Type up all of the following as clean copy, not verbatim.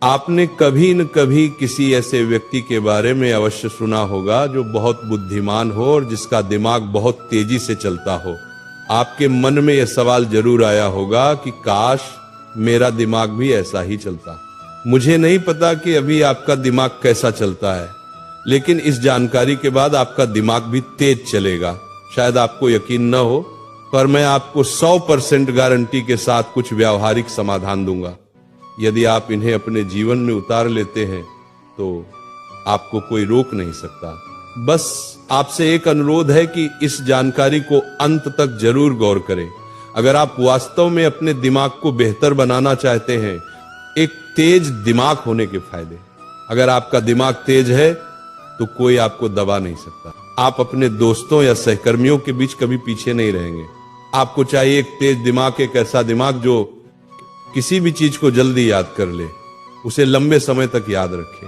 आपने कभी न कभी किसी ऐसे व्यक्ति के बारे में अवश्य सुना होगा जो बहुत बुद्धिमान हो और जिसका दिमाग बहुत तेजी से चलता हो। आपके मन में यह सवाल जरूर आया होगा कि काश मेरा दिमाग भी ऐसा ही चलता। मुझे नहीं पता कि अभी आपका दिमाग कैसा चलता है, लेकिन इस जानकारी के बाद आपका दिमाग भी तेज चलेगा। शायद आपको यकीन न हो, पर मैं आपको 100% गारंटी के साथ कुछ व्यावहारिक समाधान दूंगा। यदि आप इन्हें अपने जीवन में उतार लेते हैं तो आपको कोई रोक नहीं सकता। बस आपसे एक अनुरोध है कि इस जानकारी को अंत तक जरूर गौर करें। अगर आप वास्तव में अपने दिमाग को बेहतर बनाना चाहते हैं, एक तेज दिमाग होने के फायदे। अगर आपका दिमाग तेज है तो कोई आपको दबा नहीं सकता। आप अपने दोस्तों या सहकर्मियों के बीच कभी पीछे नहीं रहेंगे। आपको चाहिए एक तेज दिमाग, एक ऐसा दिमाग जो किसी भी चीज को जल्दी याद कर ले, उसे लंबे समय तक याद रखे,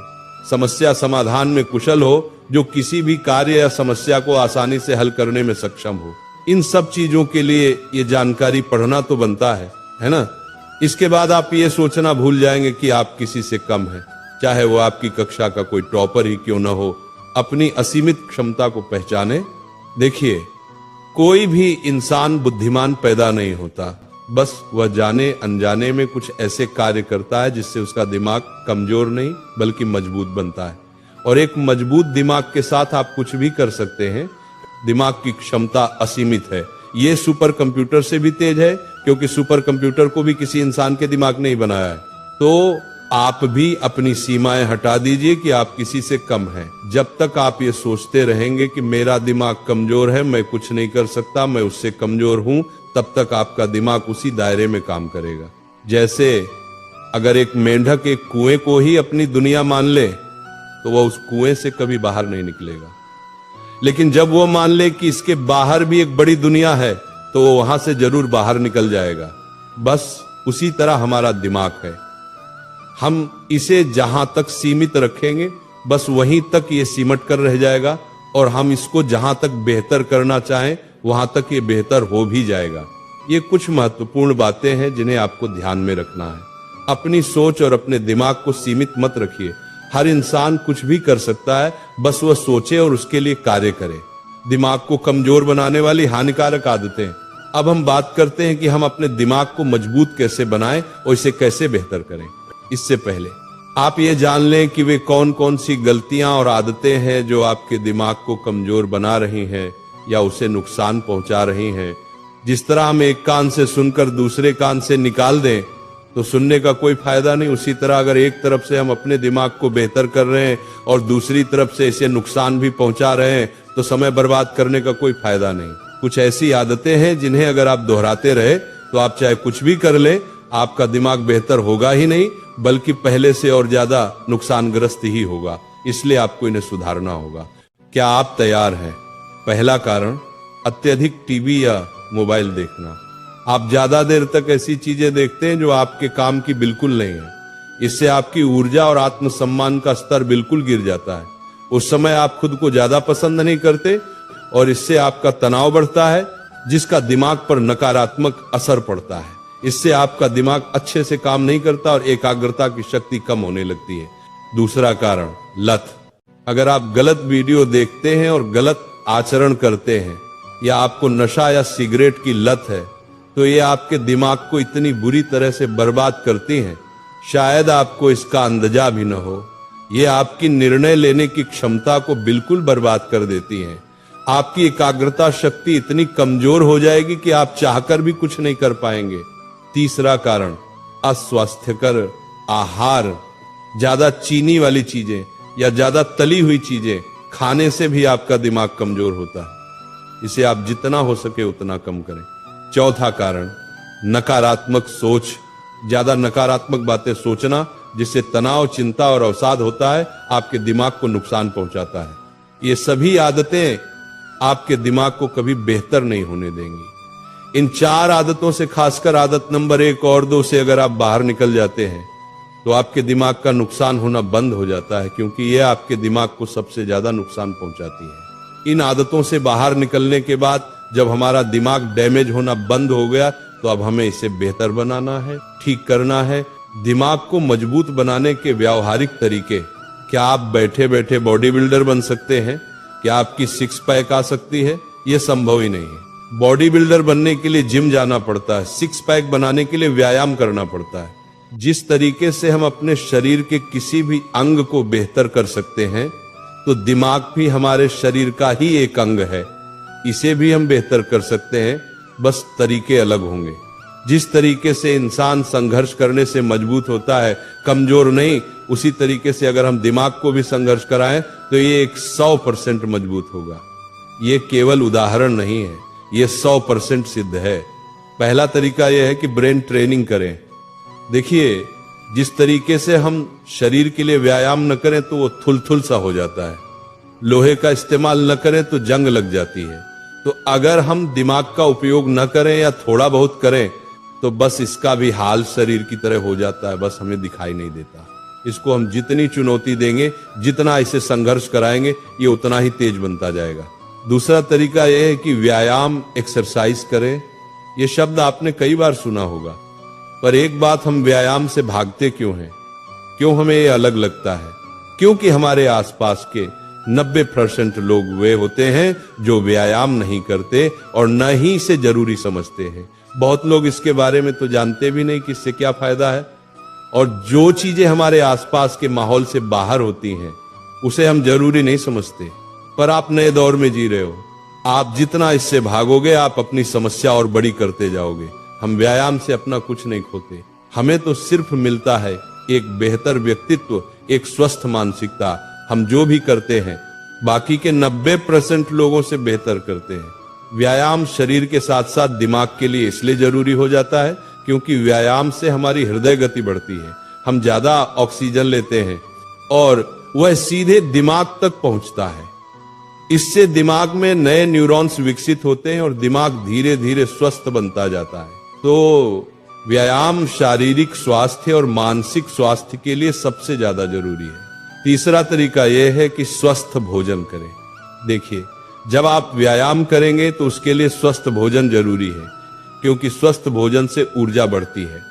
समस्या समाधान में कुशल हो, जो किसी भी कार्य या समस्या को आसानी से हल करने में सक्षम हो। इन सब चीजों के लिए ये जानकारी पढ़ना तो बनता है ना। इसके बाद आप ये सोचना भूल जाएंगे कि आप किसी से कम हैं, चाहे वो आपकी कक्षा का कोई टॉपर ही क्यों ना हो। अपनी असीमित क्षमता को पहचाने। देखिए, कोई भी इंसान बुद्धिमान पैदा नहीं होता, बस वह जाने अनजाने में कुछ ऐसे कार्य करता है जिससे उसका दिमाग कमजोर नहीं बल्कि मजबूत बनता है। और एक मजबूत दिमाग के साथ आप कुछ भी कर सकते हैं। दिमाग की क्षमता असीमित है। ये सुपर कंप्यूटर से भी तेज है, क्योंकि सुपर कंप्यूटर को भी किसी इंसान के दिमाग ने ही बनाया है। तो आप भी अपनी सीमाएं हटा दीजिए कि आप किसी से कम हैं। जब तक आप ये सोचते रहेंगे कि मेरा दिमाग कमजोर है, मैं कुछ नहीं कर सकता, मैं उससे कमजोर हूं, तब तक आपका दिमाग उसी दायरे में काम करेगा। जैसे अगर एक मेंढक एक कुएं को ही अपनी दुनिया मान ले तो वह उस कुएं से कभी बाहर नहीं निकलेगा। लेकिन जब वो मान ले कि इसके बाहर भी एक बड़ी दुनिया है तो वो वहां से जरूर बाहर निकल जाएगा। बस उसी तरह हमारा दिमाग है। हम इसे जहां तक सीमित रखेंगे, बस वहीं तक ये सिमट कर रह जाएगा, और हम इसको जहां तक बेहतर करना चाहें वहां तक ये बेहतर हो भी जाएगा। ये कुछ महत्वपूर्ण बातें हैं जिन्हें आपको ध्यान में रखना है। अपनी सोच और अपने दिमाग को सीमित मत रखिए। हर इंसान कुछ भी कर सकता है, बस वह सोचे और उसके लिए कार्य करे। दिमाग को कमजोर बनाने वाली हानिकारक आदतें। अब हम बात करते हैं कि हम अपने दिमाग को मजबूत कैसे बनाएं और इसे कैसे बेहतर करें। इससे पहले आप ये जान लें कि वे कौन कौन सी गलतियां और आदतें हैं जो आपके दिमाग को कमजोर बना रही हैं या उसे नुकसान पहुंचा रही हैं। जिस तरह हम एक कान से सुनकर दूसरे कान से निकाल दें तो सुनने का कोई फायदा नहीं, उसी तरह अगर एक तरफ से हम अपने दिमाग को बेहतर कर रहे हैं और दूसरी तरफ से इसे नुकसान भी पहुंचा रहे हैं तो समय बर्बाद करने का कोई फायदा नहीं। कुछ ऐसी आदतें हैं जिन्हें अगर आप दोहराते रहे तो आप चाहे कुछ भी कर ले, आपका दिमाग बेहतर होगा ही नहीं बल्कि पहले से और ज्यादा नुकसानग्रस्त ही होगा। इसलिए आपको इन्हें सुधारना होगा। क्या आप तैयार हैं? पहला कारण, अत्यधिक टीवी या मोबाइल देखना। आप ज्यादा देर तक ऐसी चीजें देखते हैं जो आपके काम की बिल्कुल नहीं है। इससे आपकी ऊर्जा और आत्मसम्मान का स्तर बिल्कुल गिर जाता है। उस समय आप खुद को ज्यादा पसंद नहीं करते और इससे आपका तनाव बढ़ता है, जिसका दिमाग पर नकारात्मक असर पड़ता है। इससे आपका दिमाग अच्छे से काम नहीं करता और एकाग्रता की शक्ति कम होने लगती है। दूसरा कारण, लत। अगर आप गलत वीडियो देखते हैं और गलत आचरण करते हैं या आपको नशा या सिगरेट की लत है तो ये आपके दिमाग को इतनी बुरी तरह से बर्बाद करती हैं, शायद आपको इसका अंदाजा भी न हो। ये आपकी निर्णय लेने की क्षमता को बिल्कुल बर्बाद कर देती हैं। आपकी एकाग्रता शक्ति इतनी कमजोर हो जाएगी कि आप चाहकर भी कुछ नहीं कर पाएंगे। तीसरा कारण, अस्वास्थ्यकर आहार। ज्यादा चीनी वाली चीजें या ज्यादा तली हुई चीजें खाने से भी आपका दिमाग कमजोर होता है। इसे आप जितना हो सके उतना कम करें। चौथा कारण, नकारात्मक सोच। ज्यादा नकारात्मक बातें सोचना, जिससे तनाव, चिंता और अवसाद होता है, आपके दिमाग को नुकसान पहुंचाता है। ये सभी आदतें आपके दिमाग को कभी बेहतर नहीं होने देंगी। इन 4 आदतों से, खासकर आदत नंबर 1 और 2 से अगर आप बाहर निकल जाते हैं तो आपके दिमाग का नुकसान होना बंद हो जाता है, क्योंकि यह आपके दिमाग को सबसे ज्यादा नुकसान पहुंचाती है। इन आदतों से बाहर निकलने के बाद जब हमारा दिमाग डैमेज होना बंद हो गया तो अब हमें इसे बेहतर बनाना है, ठीक करना है, दिमाग को मजबूत बनाने के व्यावहारिक तरीके। क्या आप बैठे बैठे बॉडी बिल्डर बन सकते हैं? क्या आपकी सिक्स पैक आ सकती है? यह संभव ही नहीं है। बॉडी बिल्डर बनने के लिए जिम जाना पड़ता है, सिक्स पैक बनाने के लिए व्यायाम करना पड़ता है। जिस तरीके से हम अपने शरीर के किसी भी अंग को बेहतर कर सकते हैं, तो दिमाग भी हमारे शरीर का ही एक अंग है, इसे भी हम बेहतर कर सकते हैं, बस तरीके अलग होंगे। जिस तरीके से इंसान संघर्ष करने से मजबूत होता है, कमजोर नहीं, उसी तरीके से अगर हम दिमाग को भी संघर्ष कराएं तो ये 100% मजबूत होगा। ये केवल उदाहरण नहीं है, ये 100% सिद्ध है। पहला तरीका यह है कि ब्रेन ट्रेनिंग करें। देखिए, जिस तरीके से हम शरीर के लिए व्यायाम न करें तो वो थुलथुल सा हो जाता है, लोहे का इस्तेमाल न करें तो जंग लग जाती है। तो अगर हम दिमाग का उपयोग न करें या थोड़ा बहुत करें तो बस इसका भी हाल शरीर की तरह हो जाता है, बस हमें दिखाई नहीं देता। इसको हम जितनी चुनौती देंगे, जितना इसे संघर्ष कराएंगे, ये उतना ही तेज बनता जाएगा। दूसरा तरीका यह है कि व्यायाम, एक्सरसाइज करें। यह शब्द आपने कई बार सुना होगा, पर एक बात, हम व्यायाम से भागते क्यों हैं? क्यों हमें ये अलग लगता है? क्योंकि हमारे आसपास के 90% लोग वे होते हैं जो व्यायाम नहीं करते और न ही इसे जरूरी समझते हैं। बहुत लोग इसके बारे में तो जानते भी नहीं कि इससे क्या फायदा है, और जो चीजें हमारे आसपास के माहौल से बाहर होती हैं उसे हम जरूरी नहीं समझते। पर आप नए दौर में जी रहे हो, आप जितना इससे भागोगे आप अपनी समस्या और बड़ी करते जाओगे। हम व्यायाम से अपना कुछ नहीं खोते, हमें तो सिर्फ मिलता है एक बेहतर व्यक्तित्व, एक स्वस्थ मानसिकता। हम जो भी करते हैं बाकी के 90% लोगों से बेहतर करते हैं। व्यायाम शरीर के साथ साथ दिमाग के लिए इसलिए जरूरी हो जाता है क्योंकि व्यायाम से हमारी हृदय गति बढ़ती है, हम ज्यादा ऑक्सीजन लेते हैं और वह सीधे दिमाग तक पहुंचता है। इससे दिमाग में नए न्यूरॉन्स विकसित होते हैं और दिमाग धीरे धीरे स्वस्थ बनता जाता है। तो व्यायाम शारीरिक स्वास्थ्य और मानसिक स्वास्थ्य के लिए सबसे ज्यादा जरूरी है। तीसरा तरीका यह है कि स्वस्थ भोजन करें। देखिए, जब आप व्यायाम करेंगे तो उसके लिए स्वस्थ भोजन जरूरी है, क्योंकि स्वस्थ भोजन से ऊर्जा बढ़ती है।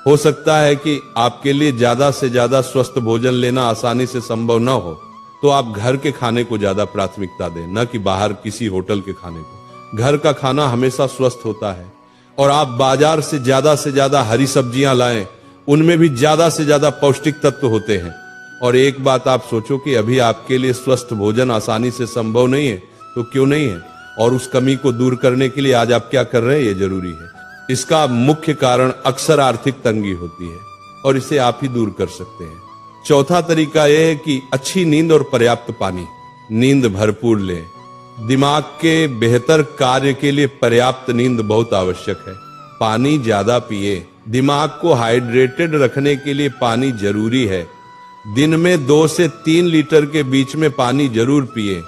हो सकता है कि आपके लिए ज्यादा से ज्यादा स्वस्थ भोजन लेना आसानी से संभव न हो, तो आप घर के खाने को ज्यादा प्राथमिकता दें, न कि बाहर किसी होटल के खाने को। घर का खाना हमेशा स्वस्थ होता है, और आप बाजार से ज्यादा हरी सब्जियां लाएं, उनमें भी ज्यादा से ज्यादा पौष्टिक तत्व होते हैं। और एक बात आप सोचो कि अभी आपके लिए स्वस्थ भोजन आसानी से संभव नहीं है, तो क्यों नहीं है? और उस कमी को दूर करने के लिए आज आप क्या कर रहे हैं, ये जरूरी है। इसका मुख्य कारण अक्सर आर्थिक तंगी होती है, और इसे आप ही दूर कर सकते हैं। चौथा तरीका यह है कि अच्छी नींद और पर्याप्त पानी। नींद भरपूर लें। दिमाग के बेहतर कार्य के लिए पर्याप्त नींद बहुत आवश्यक है। पानी ज्यादा पिए। दिमाग को हाइड्रेटेड रखने के लिए पानी जरूरी है। दिन में 2 से 3 लीटर के बीच में पानी जरूर पिए।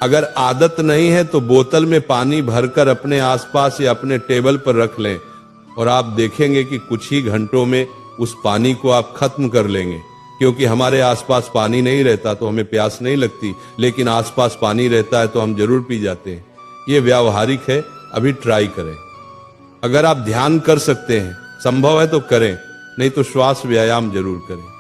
अगर आदत नहीं है तो बोतल में पानी भरकर अपने आसपास या अपने टेबल पर रख लें, और आप देखेंगे कि कुछ ही घंटों में उस पानी को आप खत्म कर लेंगे। क्योंकि हमारे आसपास पानी नहीं रहता तो हमें प्यास नहीं लगती, लेकिन आसपास पानी रहता है तो हम जरूर पी जाते हैं। ये व्यावहारिक है, अभी ट्राई करें। अगर आप ध्यान कर सकते हैं, संभव है तो करें, नहीं तो श्वास व्यायाम जरूर करें।